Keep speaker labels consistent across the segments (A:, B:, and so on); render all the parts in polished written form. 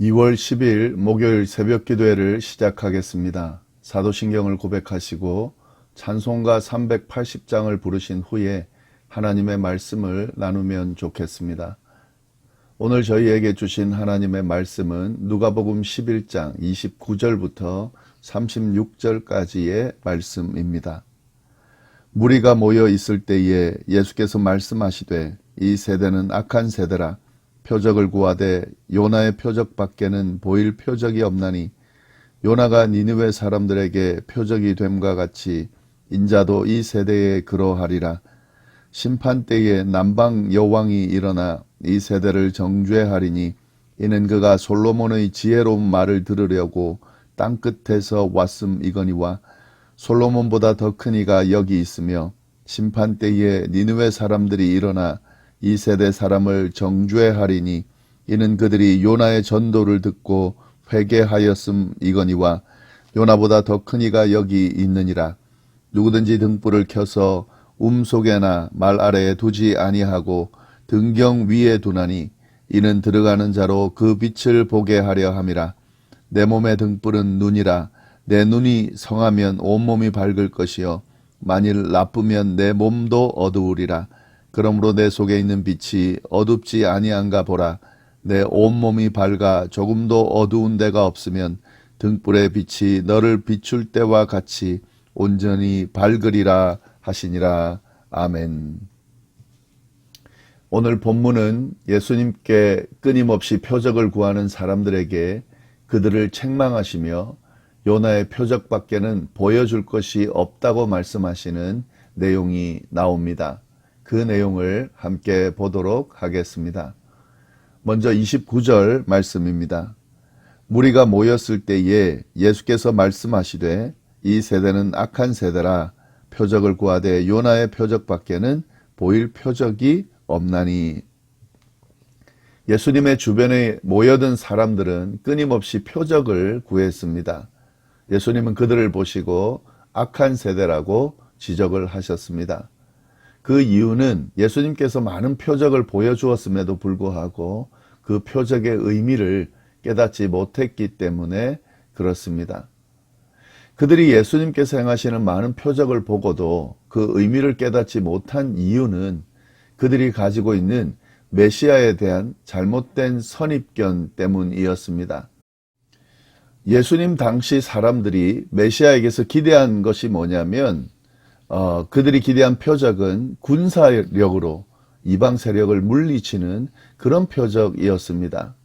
A: 2월 10일 목요일 새벽 기도회를 시작하겠습니다. 사도신경을 고백하시고 찬송가 380장을 부르신 후에 하나님의 말씀을 나누면 좋겠습니다. 오늘 저희에게 주신 하나님의 말씀은 누가복음 11장 29절부터 36절까지의 말씀입니다. 무리가 모여 있을 때에 예수께서 말씀하시되 이 세대는 악한 세대라. 표적을 구하되 요나의 표적밖에는 보일 표적이 없나니 요나가 니느웨 사람들에게 표적이 됨과 같이 인자도 이 세대에 그러하리라. 심판 때에 남방 여왕이 일어나 이 세대를 정죄하리니 이는 그가 솔로몬의 지혜로운 말을 들으려고 땅끝에서 왔음이거니와 솔로몬보다 더 큰 이가 여기 있으며 심판 때에 니느웨 사람들이 일어나 이 세대 사람을 정죄하리니 이는 그들이 요나의 전도를 듣고 회개하였음이거니와 요나보다 더 큰 이가 여기 있느니라. 누구든지 등불을 켜서 속에나 말 아래에 두지 아니하고 등경 위에 두나니 이는 들어가는 자로 그 빛을 보게 하려 함이라. 내 몸의 등불은 눈이라. 내 눈이 성하면 온몸이 밝을 것이요 만일 나쁘면 내 몸도 어두우리라. 그러므로 내 속에 있는 빛이 어둡지 아니한가 보라. 내 온몸이 밝아 조금도 어두운 데가 없으면 등불의 빛이 너를 비출 때와 같이 온전히 밝으리라 하시니라. 아멘. 오늘 본문은 예수님께 끊임없이 표적을 구하는 사람들에게 그들을 책망하시며 요나의 표적밖에는 보여줄 것이 없다고 말씀하시는 내용이 나옵니다. 그 내용을 함께 보도록 하겠습니다. 먼저 29절 말씀입니다. 무리가 모였을 때에 예수께서 말씀하시되 이 세대는 악한 세대라. 표적을 구하되 요나의 표적밖에는 보일 표적이 없나니. 예수님의 주변에 모여든 사람들은 끊임없이 표적을 구했습니다. 예수님은 그들을 보시고 악한 세대라고 지적을 하셨습니다. 그 이유는 예수님께서 많은 표적을 보여주었음에도 불구하고 그 표적의 의미를 깨닫지 못했기 때문에 그렇습니다. 그들이 예수님께서 행하시는 많은 표적을 보고도 그 의미를 깨닫지 못한 이유는 그들이 가지고 있는 메시아에 대한 잘못된 선입견 때문이었습니다. 예수님 당시 사람들이 메시아에게서 기대한 것이 뭐냐면 그들이 기대한 표적은 군사력으로 이방 세력을 물리치는 그런 표적이었습니다.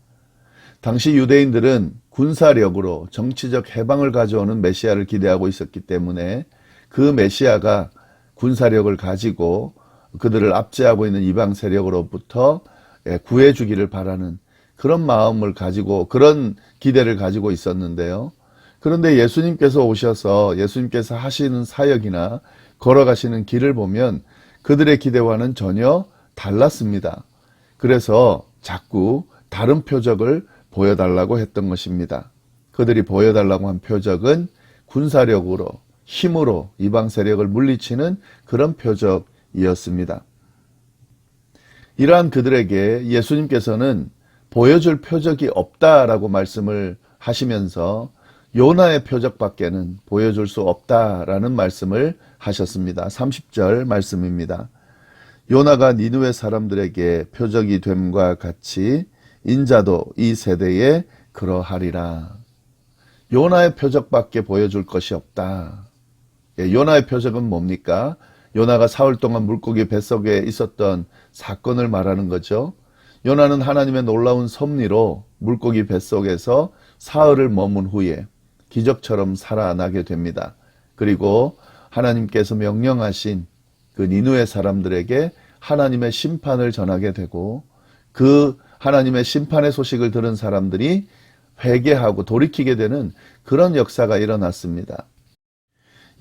A: 당시 유대인들은 군사력으로 정치적 해방을 가져오는 메시아를 기대하고 있었기 때문에 그 메시아가 군사력을 가지고 그들을 압제하고 있는 이방 세력으로부터 구해주기를 바라는 그런 마음을 가지고 그런 기대를 가지고 있었는데요. 그런데 예수님께서 오셔서 예수님께서 하시는 사역이나 걸어가시는 길을 보면 그들의 기대와는 전혀 달랐습니다. 그래서 자꾸 다른 표적을 보여달라고 했던 것입니다. 그들이 보여달라고 한 표적은 군사력으로, 힘으로 이방 세력을 물리치는 그런 표적이었습니다. 이러한 그들에게 예수님께서는 보여줄 표적이 없다라고 말씀을 하시면서 요나의 표적밖에는 보여줄 수 없다라는 말씀을 하셨습니다. 30절 말씀입니다. 요나가 니느웨 사람들에게 표적이 됨과 같이 인자도 이 세대에 그러하리라. 요나의 표적밖에 보여줄 것이 없다. 요나의 표적은 뭡니까? 요나가 사흘 동안 물고기 뱃속에 있었던 사건을 말하는 거죠. 요나는 하나님의 놀라운 섭리로 물고기 뱃속에서 사흘을 머문 후에 기적처럼 살아나게 됩니다. 그리고 하나님께서 명령하신 그 니느웨 사람들에게 하나님의 심판을 전하게 되고 그 하나님의 심판의 소식을 들은 사람들이 회개하고 돌이키게 되는 그런 역사가 일어났습니다.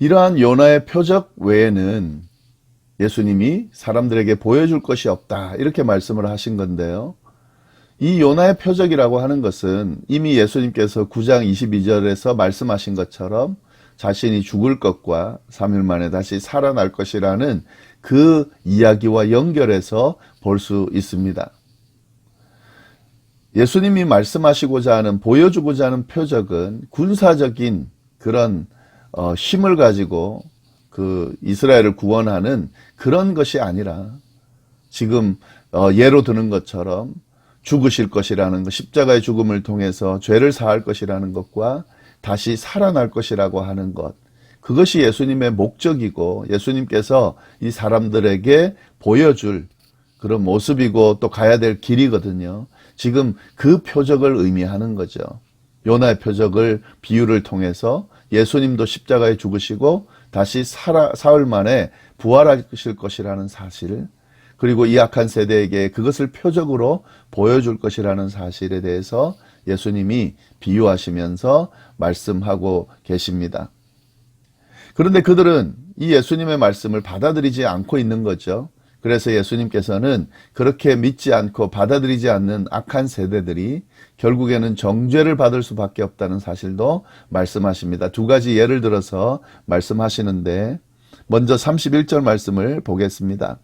A: 이러한 요나의 표적 외에는 예수님이 사람들에게 보여줄 것이 없다 이렇게 말씀을 하신 건데요. 이 요나의 표적이라고 하는 것은 이미 예수님께서 9장 22절에서 말씀하신 것처럼 자신이 죽을 것과 3일 만에 다시 살아날 것이라는 그 이야기와 연결해서 볼 수 있습니다. 예수님이 말씀하시고자 하는, 보여주고자 하는 표적은 군사적인 그런 힘을 가지고 그 이스라엘을 구원하는 그런 것이 아니라, 지금 예로 드는 것처럼 죽으실 것이라는 것, 십자가의 죽음을 통해서 죄를 사할 것이라는 것과 다시 살아날 것이라고 하는 것, 그것이 예수님의 목적이고 예수님께서 이 사람들에게 보여줄 그런 모습이고 또 가야 될 길이거든요. 지금 그 표적을 의미하는 거죠. 요나의 표적을, 비유를 통해서 예수님도 십자가에 죽으시고 다시 사흘 만에 부활하실 것이라는 사실, 그리고 이 악한 세대에게 그것을 표적으로 보여줄 것이라는 사실에 대해서 예수님이 비유하시면서 말씀하고 계십니다. 그런데 그들은 이 예수님의 말씀을 받아들이지 않고 있는 거죠. 그래서 예수님께서는 그렇게 믿지 않고 받아들이지 않는 악한 세대들이 결국에는 정죄를 받을 수밖에 없다는 사실도 말씀하십니다. 두 가지 예를 들어서 말씀하시는데, 먼저 31절 말씀을 보겠습니다.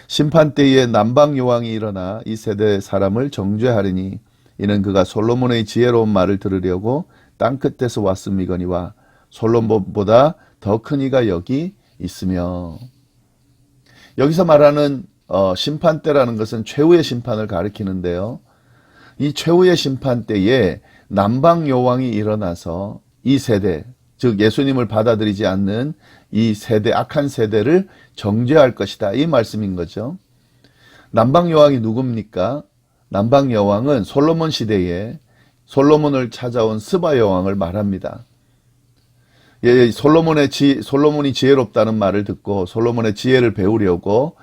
A: 심판때에 남방 여왕이 일어나 이 세대 사람을 정죄하리니 이는 그가 솔로몬의 지혜로운 말을 들으려고 땅끝에서 왔음이거니와 솔로몬보다 더 큰 이가 여기 있으며. 여기서 말하는 심판때라는 것은 최후의 심판을 가리키는데요. 이 최후의 심판때에 남방 여왕이 일어나서 이 세대, 즉 예수님을 받아들이지 않는 이 세대, 악한 세대를 정죄할 것이다, 이 말씀인 거죠. 남방 여왕이 누굽니까? 남방 여왕은 솔로몬 시대에 솔로몬을 찾아온 스바 여왕을 말합니다. 예, 솔로몬이 지혜롭다는 말을 듣고 솔로몬의 지혜를 배우려고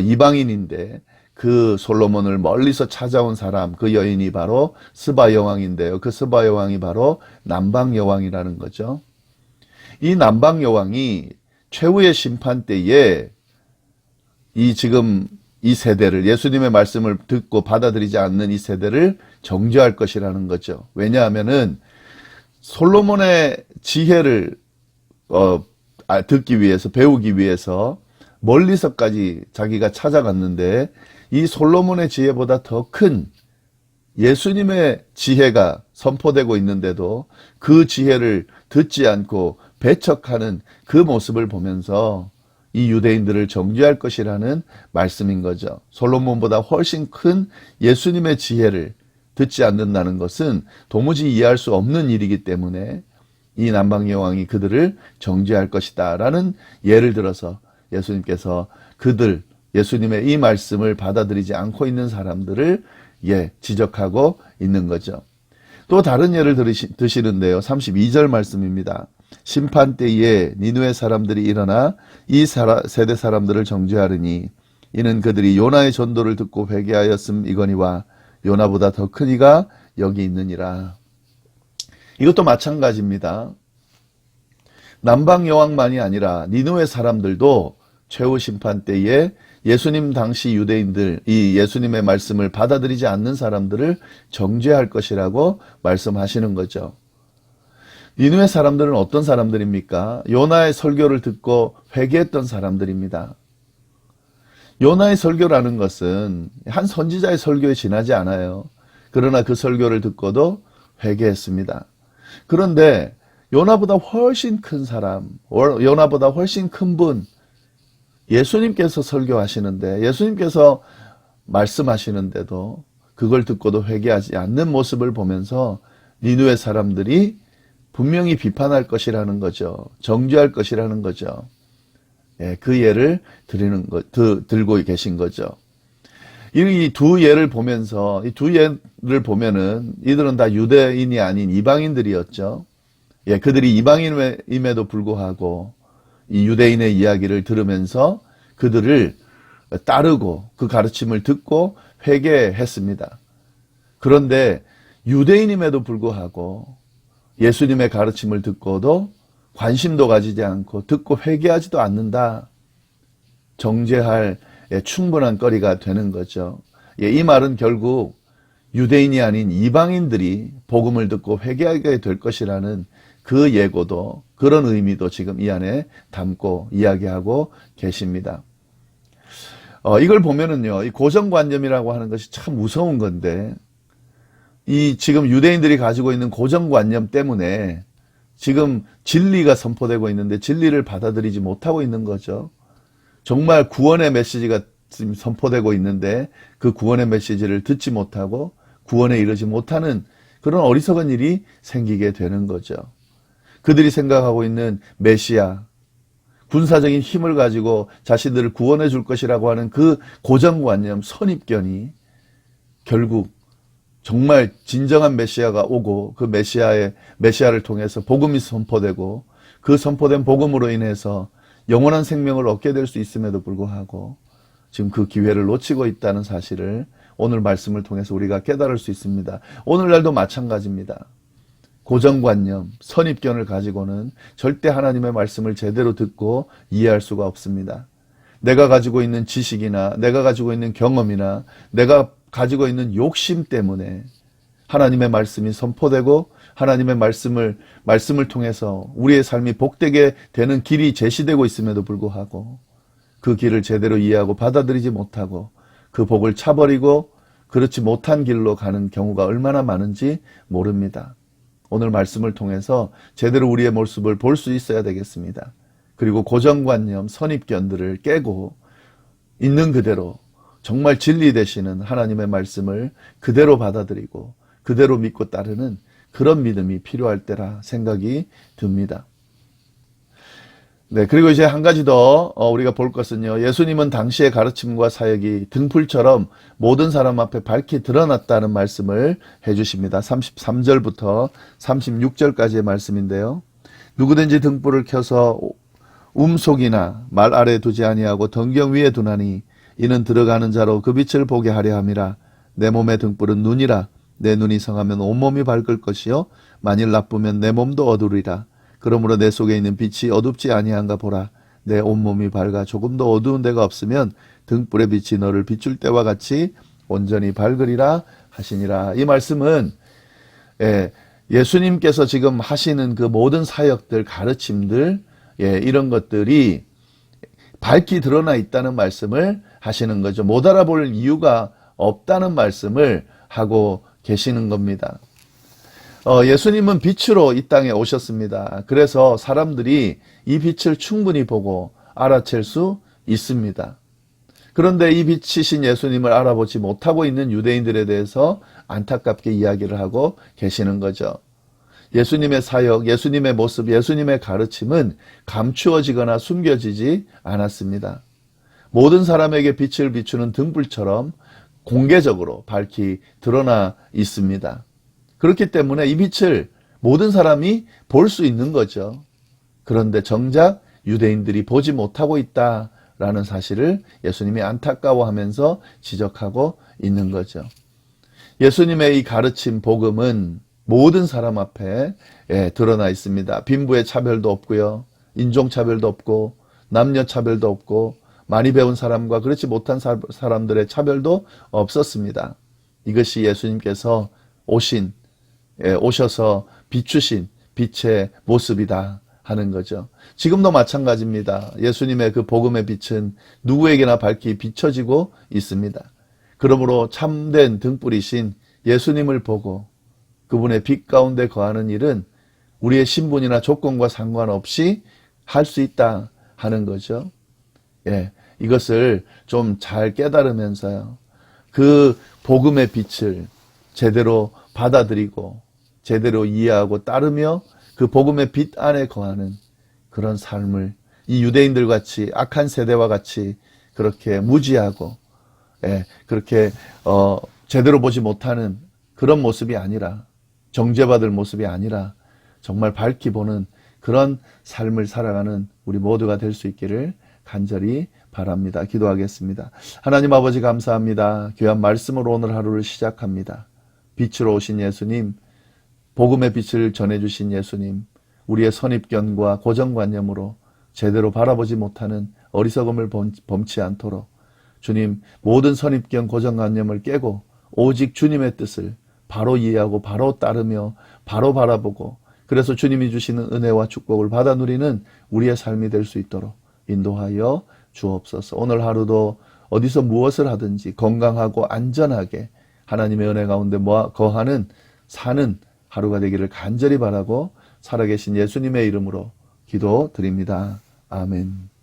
A: 이방인인데 그 솔로몬을 멀리서 찾아온 사람, 그 여인이 바로 스바 여왕인데요. 그 스바 여왕이 바로 남방 여왕이라는 거죠. 이 남방 여왕이 최후의 심판 때에 지금 이 세대를, 예수님의 말씀을 듣고 받아들이지 않는 이 세대를 정죄할 것이라는 거죠. 왜냐하면은 솔로몬의 지혜를 듣기 위해서, 배우기 위해서 멀리서까지 자기가 찾아갔는데 이 솔로몬의 지혜보다 더 큰 예수님의 지혜가 선포되고 있는데도 그 지혜를 듣지 않고 배척하는 그 모습을 보면서 이 유대인들을 정죄할 것이라는 말씀인 거죠. 솔로몬보다 훨씬 큰 예수님의 지혜를 듣지 않는다는 것은 도무지 이해할 수 없는 일이기 때문에 이 남방 여왕이 그들을 정죄할 것이다 라는 예를 들어서 예수님께서 예수님의 이 말씀을 받아들이지 않고 있는 사람들을 지적하고 있는 거죠. 또 다른 예를 드시는데요. 32절 말씀입니다. 심판 때에 니느웨 사람들이 일어나 이 세대 사람들을 정죄하리니 이는 그들이 요나의 전도를 듣고 회개하였음이거니와 요나보다 더 큰 이가 여기 있느니라. 이것도 마찬가지입니다. 남방 여왕만이 아니라 니느웨 사람들도 최후 심판 때에 예수님 당시 유대인들, 이 예수님의 말씀을 받아들이지 않는 사람들을 정죄할 것이라고 말씀하시는 거죠. 니느웨 사람들은 어떤 사람들입니까? 요나의 설교를 듣고 회개했던 사람들입니다. 요나의 설교라는 것은 한 선지자의 설교에 지나지 않아요. 그러나 그 설교를 듣고도 회개했습니다. 그런데 요나보다 훨씬 큰 사람, 요나보다 훨씬 큰 분, 예수님께서 설교하시는데, 예수님께서 말씀하시는데도 그걸 듣고도 회개하지 않는 모습을 보면서 니느웨 사람들이 분명히 비판할 것이라는 거죠. 정죄할 것이라는 거죠. 그 예를 들고 계신 거죠. 이 두 예를 보면서, 이 두 예를 보면은 이들은 다 유대인이 아닌 이방인들이었죠. 그들이 이방인임에도 불구하고 이 유대인의 이야기를 들으면서 그들을 따르고 그 가르침을 듣고 회개했습니다. 그런데 유대인임에도 불구하고 예수님의 가르침을 듣고도 관심도 가지지 않고 듣고 회개하지도 않는다. 정죄할 충분한 거리가 되는 거죠. 이 말은 결국 유대인이 아닌 이방인들이 복음을 듣고 회개하게 될 것이라는 그 예고도, 그런 의미도 지금 이 안에 담고 이야기하고 계십니다. 이걸 보면은요, 이 고정관념이라고 하는 것이 참 무서운 건데, 이 지금 유대인들이 가지고 있는 고정관념 때문에 지금 진리가 선포되고 있는데 진리를 받아들이지 못하고 있는 거죠. 정말 구원의 메시지가 지금 선포되고 있는데 그 구원의 메시지를 듣지 못하고 구원에 이르지 못하는 그런 어리석은 일이 생기게 되는 거죠. 그들이 생각하고 있는 메시아, 군사적인 힘을 가지고 자신들을 구원해 줄 것이라고 하는 그 고정관념, 선입견이 결국 정말 진정한 메시아가 오고 그 메시아를 통해서 복음이 선포되고 그 선포된 복음으로 인해서 영원한 생명을 얻게 될 수 있음에도 불구하고 지금 그 기회를 놓치고 있다는 사실을 오늘 말씀을 통해서 우리가 깨달을 수 있습니다. 오늘날도 마찬가지입니다. 고정관념, 선입견을 가지고는 절대 하나님의 말씀을 제대로 듣고 이해할 수가 없습니다. 내가 가지고 있는 지식이나 내가 가지고 있는 경험이나 내가 가지고 있는 욕심 때문에 하나님의 말씀이 선포되고 하나님의 말씀을 통해서 우리의 삶이 복되게 되는 길이 제시되고 있음에도 불구하고 그 길을 제대로 이해하고 받아들이지 못하고 그 복을 차버리고 그렇지 못한 길로 가는 경우가 얼마나 많은지 모릅니다. 오늘 말씀을 통해서 제대로 우리의 모습을 볼 수 있어야 되겠습니다. 그리고 고정관념, 선입견들을 깨고 있는 그대로 정말 진리 되시는 하나님의 말씀을 그대로 받아들이고 그대로 믿고 따르는 그런 믿음이 필요할 때라 생각이 듭니다. 네, 그리고 이제 한 가지 더 우리가 볼 것은요. 예수님은 당시의 가르침과 사역이 등불처럼 모든 사람 앞에 밝히 드러났다는 말씀을 해주십니다. 33절부터 36절까지의 말씀인데요. 누구든지 등불을 켜서 움속이나 말 아래에 두지 아니하고 덩경 위에 두나니 이는 들어가는 자로 그 빛을 보게 하려 함이라. 내 몸의 등불은 눈이라. 내 눈이 성하면 온몸이 밝을 것이요 만일 나쁘면 내 몸도 어두리라. 그러므로 내 속에 있는 빛이 어둡지 아니한가 보라. 내 온몸이 밝아 조금도 어두운 데가 없으면 등불의 빛이 너를 비출 때와 같이 온전히 밝으리라 하시니라. 이 말씀은 예수님께서 지금 하시는 그 모든 사역들, 가르침들 이런 것들이 밝히 드러나 있다는 말씀을 하시는 거죠. 못 알아볼 이유가 없다는 말씀을 하고 계시는 겁니다. 예수님은 빛으로 이 땅에 오셨습니다. 그래서 사람들이 이 빛을 충분히 보고 알아챌 수 있습니다. 그런데 이 빛이신 예수님을 알아보지 못하고 있는 유대인들에 대해서 안타깝게 이야기를 하고 계시는 거죠. 예수님의 사역, 예수님의 모습, 예수님의 가르침은 감추어지거나 숨겨지지 않았습니다. 모든 사람에게 빛을 비추는 등불처럼 공개적으로 밝히 드러나 있습니다. 그렇기 때문에 이 빛을 모든 사람이 볼 수 있는 거죠. 그런데 정작 유대인들이 보지 못하고 있다라는 사실을 예수님이 안타까워하면서 지적하고 있는 거죠. 예수님의 이 가르침, 복음은 모든 사람 앞에 드러나 있습니다. 빈부의 차별도 없고요. 인종차별도 없고 남녀차별도 없고 많이 배운 사람과 그렇지 못한 사람들의 차별도 없었습니다. 이것이 예수님께서 오셔서 비추신 빛의 모습이다 하는 거죠. 지금도 마찬가지입니다. 예수님의 그 복음의 빛은 누구에게나 밝히 비춰지고 있습니다. 그러므로 참된 등불이신 예수님을 보고 그분의 빛 가운데 거하는 일은 우리의 신분이나 조건과 상관없이 할 수 있다 하는 거죠. 이것을 좀 잘 깨달으면서요. 그 복음의 빛을 제대로 받아들이고 제대로 이해하고 따르며 그 복음의 빛 안에 거하는 그런 삶을 이 유대인들 같이 악한 세대와 같이 그렇게 무지하고 그렇게 제대로 보지 못하는 그런 모습이 아니라 정죄받을 모습이 아니라 정말 밝히 보는 그런 삶을 살아가는 우리 모두가 될 수 있기를 간절히 바랍니다. 기도하겠습니다. 하나님 아버지 감사합니다. 귀한 말씀으로 오늘 하루를 시작합니다. 빛으로 오신 예수님, 복음의 빛을 전해주신 예수님, 우리의 선입견과 고정관념으로 제대로 바라보지 못하는 어리석음을 범치 않도록 주님 모든 선입견 고정관념을 깨고 오직 주님의 뜻을 바로 이해하고 바로 따르며 바로 바라보고 그래서 주님이 주시는 은혜와 축복을 받아 누리는 우리의 삶이 될 수 있도록 인도하여 주옵소서. 오늘 하루도 어디서 무엇을 하든지 건강하고 안전하게 하나님의 은혜 가운데 거하는 사는 하루가 되기를 간절히 바라고 살아계신 예수님의 이름으로 기도드립니다. 아멘.